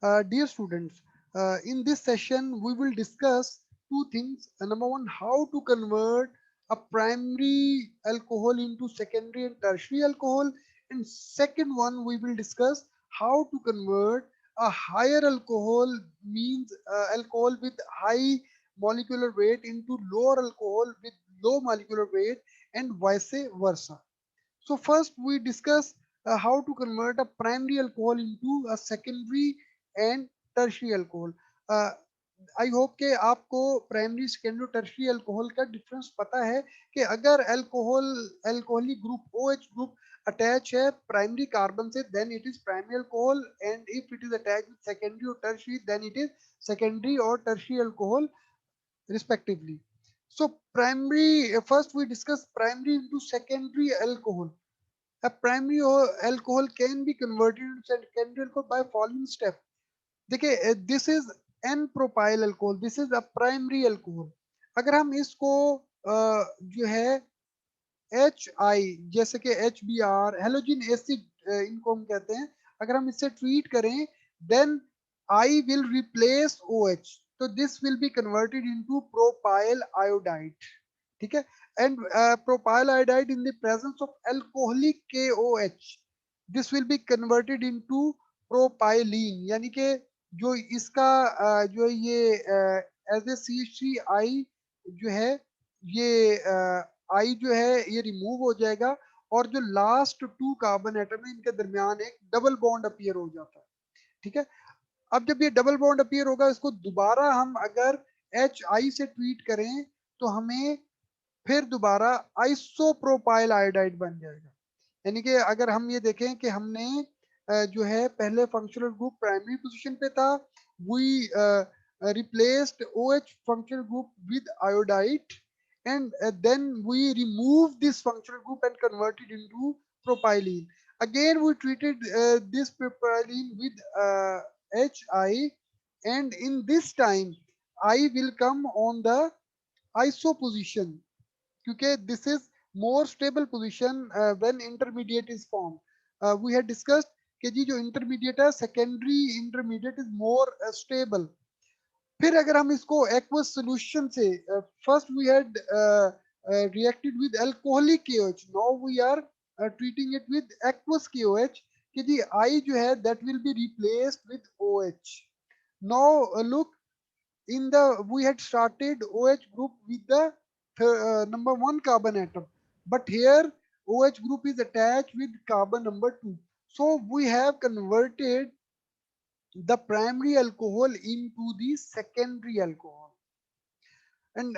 Dear students, in this session we will discuss two things. Number one, how to convert a primary alcohol into secondary and tertiary alcohol, and second one we will discuss how to convert a higher alcohol, means alcohol with high molecular weight, into lower alcohol with low molecular weight, and vice versa. So first we discuss how to convert a primary alcohol into a secondary and tertiary alcohol. Uh, I hope कि आपको primary secondary tertiary alcohol का difference पता है कि अगर alcohol alcoholic group OH group attach है primary carbon से then it is primary alcohol, and if it is attach with secondary और tertiary then it is secondary और tertiary alcohol respectively. So primary, first we discuss primary into secondary alcohol. A primary alcohol can be converted into secondary alcohol by following step. देखिए this is n propyl alcohol, this is a primary alcohol. अगर हम इसको जो है HI, जैसे कि HBr halogen acid इनको हम कहते हैं, अगर हम इससे ट्रीट करें then I will replace OH, तो this will be converted into propyl iodide. ठीक है, and propyl iodide in the presence of alcoholic KOH, this will be converted into propylene, यानी कि जो इसका जो ये एज ए CH3I जो है ये आई जो है ये रिमूव हो जाएगा, और जो लास्ट टू कार्बन एटम है इनके दरमियान एक डबल बॉन्ड अपीयर हो जाता है। ठीक है, अब जब ये डबल बॉन्ड अपीयर होगा इसको दोबारा हम अगर HI से ट्रीट करें तो हमें फिर दोबारा आइसोप्रोपाइल आयोडाइड बन जाएगा। यानी कि अगर हम ये देखें कि हमने जो है पहले फंक्शनल ग्रुप प्राइमरी पोजीशन पे था, we replaced OH functional group with iodide, and then we remove this functional group and convert it into propylene. Again we treated this propylene with HI, and in this time I will come on the iso position, क्योंकि this is more stable position when intermediate is formed. We had discussed कि जी जो intermediate है secondary intermediate is more stable. फिर अगर हम इसको aqueous solution से first we had reacted with alcoholic KOH, now we are treating it with aqueous KOH कि जी I जो है that will be replaced with OH. Now look, in the we had started OH group with the number 1 carbon atom, but here OH group is attached with carbon number 2, so we have converted the primary alcohol into the secondary alcohol. And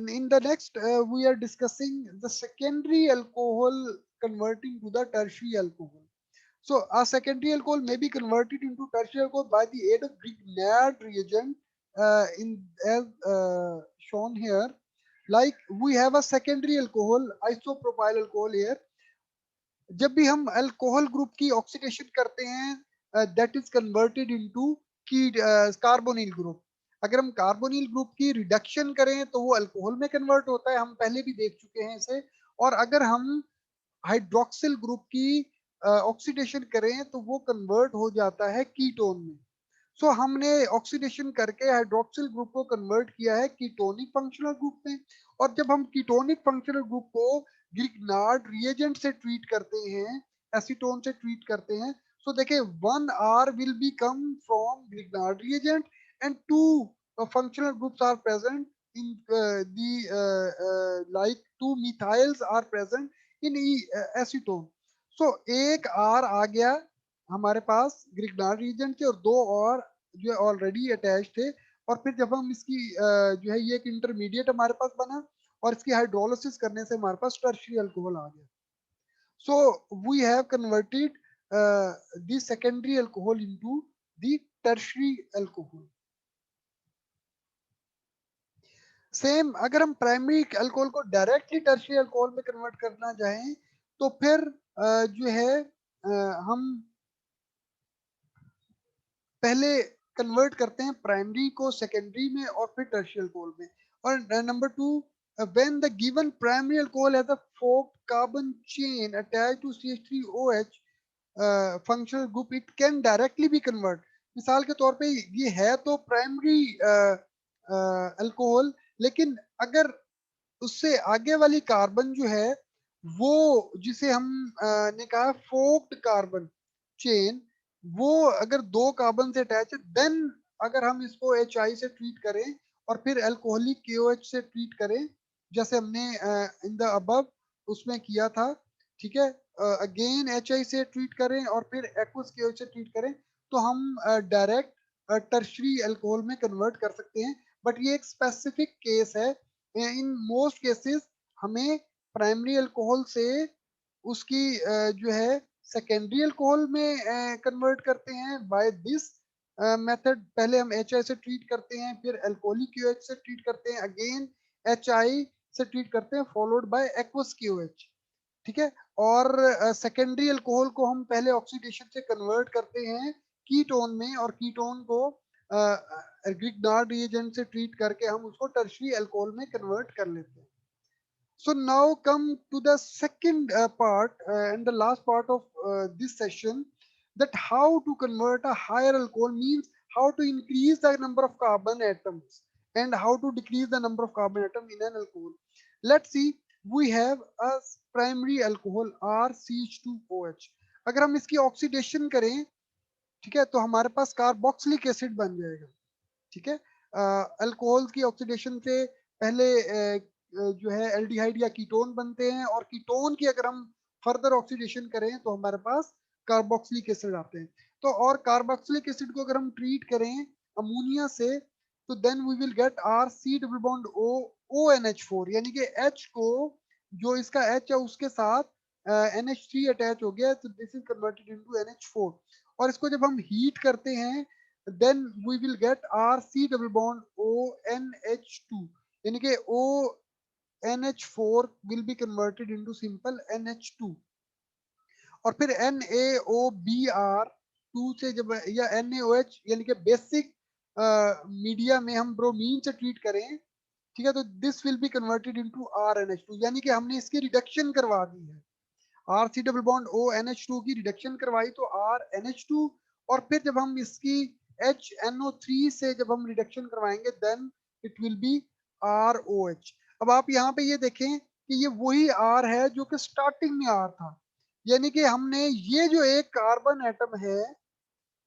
in the next we are discussing the secondary alcohol converting to the tertiary alcohol. So a secondary alcohol may be converted into tertiary alcohol by the aid of Grignard reagent, in as shown here. Like we have a secondary alcohol, isopropyl alcohol here. जब भी हम alcohol group की oxidation करते हैं that is converted into की carbonyl group. अगर हम carbonyl group की रिडक्शन करें तो वो अल्कोहल में कन्वर्ट होता है, हम पहले भी देख चुके हैं इसे। और अगर हम हाइड्रोक्सिल ग्रुप की ऑक्सीडेशन करें तो वो कन्वर्ट हो जाता है कीटोन में। सो हमने ऑक्सीडेशन करके हाइड्रोक्सिल ग्रुप को कन्वर्ट किया है कीटोनिक फंक्शनल ग्रुप में। और जब हम कीटोनिक फंक्शनल ग्रुप को ग्रिग्नार्ड रिएजेंट से ट्रीट करते हैं, एसीटोन से ट्रीट करते हैं, सो देखिए 1R will be come from Grignard reagent and 2 functional groups are present in the like 2 methyls are present in acetone. So एक R आ गया हमारे पास ग्रिग्नार्ड रीजन के, और दो और जो है ऑलरेडी अटैच थे। और फिर जब हम इसकी जो है ये एक इंटरमीडिएट हमारे पास बना, और इसकी हाइड्रोलिसिस करने से हमारे पास टर्शियरी अल्कोहल आ गया। So we have converted the secondary alcohol into the tertiary alcohol. Same अगर हम प्राइमरी अल्कोहल को डायरेक्टली टर्शियरी अल्कोहल में कन्वर्ट करना चाहें तो फिर जो है हम पहले कन्वर्ट करते हैं प्राइमरी को सेकेंडरी में और फिर टर्शियल अल्कोहल में। और number 2, when the given primary alcohol has a forked carbon chain attached to CH3OH functional group, it can directly be converted. मिसाल के तौर पे ये है तो प्राइमरी अल्कोहल, लेकिन अगर उससे आगे वाली कार्बन जो है वो, जिसे हम ने कहा फोक्ड कार्बन चेन, वो अगर दो कार्बन से अटैच है, देन अगर हम इसको HI से ट्रीट करें और फिर अल्कोहलिक KOH से ट्रीट करें, जैसे हमने इन द अबव उसमें किया था, ठीक है, अगेन HI से ट्रीट करें और फिर एक्वस KOH से ट्रीट करें, तो हम डायरेक्ट टर्शरी अल्कोहल में कन्वर्ट कर सकते हैं। बट ये एक स्पेसिफिक केस है। इन मोस्ट केसेस हमें प्राइमरी अल्कोहल से उसकी जो है सेकेंडरी अल्कोहल में कन्वर्ट करते हैं बाय दिस मेथड। पहले हम HI से ट्रीट करते हैं, फिर अल्कोहलिक KOH से ट्रीट करते हैं, अगेन HI से ट्रीट करते हैं, फॉलोड बाय एक्वस KOH, ठीक है। और सेकेंडरी अल्कोहल को हम पहले ऑक्सीडेशन से कन्वर्ट करते हैं कीटोन में, और कीटोन को ग्रिग्नार्ड रिएजेंट से ट्रीट करके हम उसको टर्शरी अल्कोहल में कन्वर्ट कर लेते हैं। So now come to the second part and the last part of this session, that how to convert a higher alcohol means how to increase the number of carbon atoms and how to decrease the number of carbon atom in an alcohol. Let's see, we have a primary alcohol RCH2OH. अगर हम इसकी oxidation करें, ठीक है, तो हमारे पास carboxylic acid बन जाएगा, ठीक है। अल्कोहल की ऑक्सीडेशन से पहले जो है एल्डिहाइड या कीटोन बनते हैं, और कीटोन की अगर हम फर्दर ऑक्सीडेशन करें तो हमारे पास कार्बोक्सिलिक एसिड आते हैं। तो और कार्बोक्सिलिक एसिड को अगर हम ट्रीट करें अमोनिया से, तो then we will get R C double bond O ONH4, यानी कि H को, जो इसका H है उसके साथ NH3 अटैच हो गया, तो this is converted into NH4। और इसको जब हम हीट करते हैं, then we will get RC double bond ONH2, यानी कि ONH4 will be converted into simple NH2, और फिर NaOBr2 से जब, या NaOH यानी कि बेसिक मीडिया में हम ब्रोमीन से ट्रीट करें, ठीक है, तो this will be converted into RNH2, यानी कि हमने इसकी रिडक्शन करवा दी है। RC डबल बॉन्ड ONH2 की रिडक्शन करवाई तो RNH2, और फिर जब हम इसकी HNO3 से जब हम रिडक्शन करवाएंगे, then it will be ROH। अब आप यहाँ पे ये देखें कि ये वही R है जो कि स्टार्टिंग में R था, यानी कि हमने ये जो एक कार्बन एटम है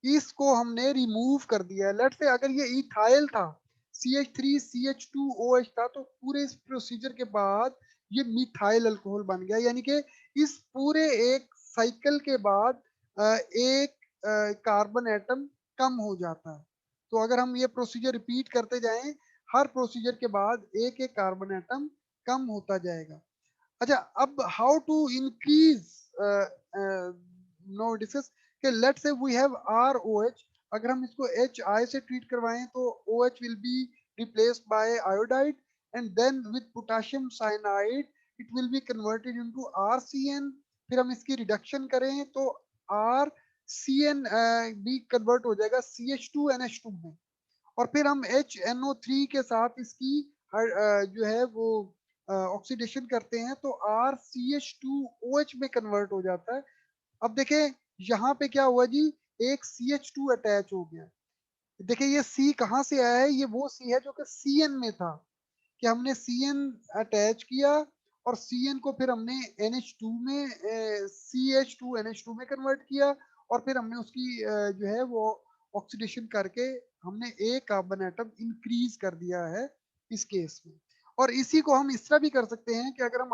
इसको हमने रिमूव कर दिया है। लेट्स से अगर ये इथाइल था, CH3CH2OH था, तो पूरे इस प्रोसीजर के बाद ये मिथाइल अल्कोहल बन गया, यानी कि इस पूरे एक साइकिल के बाद एक कार्बन एटम कम हो जाता है। तो अगर हम ये प्रोसीजर रिपीट करते जाएं, हर प्रोसीजर के बाद एक एक कार्बन एटम कम होता जाएगा। अच्छा, अब how to increase, no discuss कि let's say we have ROH, अगर हम इसको HI से ट्रीट करवाएं तो OH will be replaced by iodide, and then with potassium cyanide it will be converted into RCN। फिर हम इसकी रिडक्शन करें तो RCN भी कन्वर्ट हो जाएगा CH2NH2 में, और फिर हम HNO3 के साथ इसकी जो है वो ऑक्सीडेशन करते हैं तो RCH2OH में कन्वर्ट हो जाता है। अब देखें यहाँ पे क्या हुआ जी, एक CH2 अटैच हो गया। देखिए ये C कहाँ से आया है, ये वो C है जो कि CN में था, कि हमने CN अटैच किया और CN को फिर हमने NH2 में CH2NH2 में कन्वर्ट किया, और फिर हमने उसकी जो है वो ऑक्सीडेशन करके हमने एक कार्बन एटम इंक्रीज कर दिया है इस केस में। और इसी को हम इस तरह भी कर सकते हैं कि अगर हम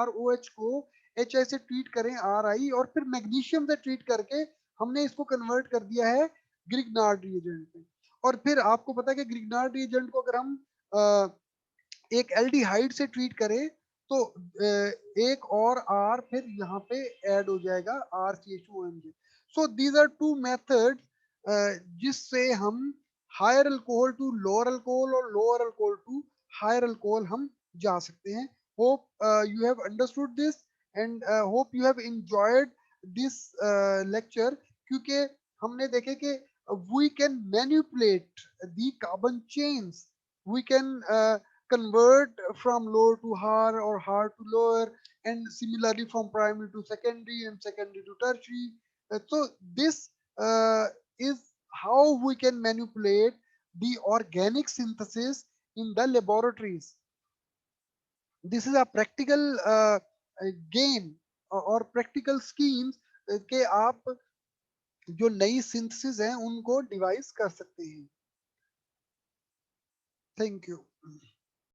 ROH को HI से ट्रीट करें RI, और फिर मैग्नीशियम से ट्रीट करके हमने इसको कन्वर्ट कर दिया है ग्रिग्नार्ड रिएजेंट में। और फिर आपको पता है कि ग्रिग्नार्ड रिएजेंट को अगर हम एक एल्डिहाइड से ट्रीट करें तो एक और R फिर यहाँ पे ऐड हो जाएगा RCHONJ। So these are two methods जिससे हम higher alcohol to lower alcohol और lower alcohol to higher alcohol हम जा सकते हैं। Hope you have understood this, and hope you have enjoyed this lecture, क्योंकि हमने देखे कि we can manipulate the carbon chains, we can convert from lower to higher or higher to lower, and similarly from primary to secondary and secondary to tertiary. So this is how we can manipulate the organic synthesis in the laboratories. This is a practical game और practical schemes के आप जो नई synthesis हैं उनको device कर सकते हैं. Thank you.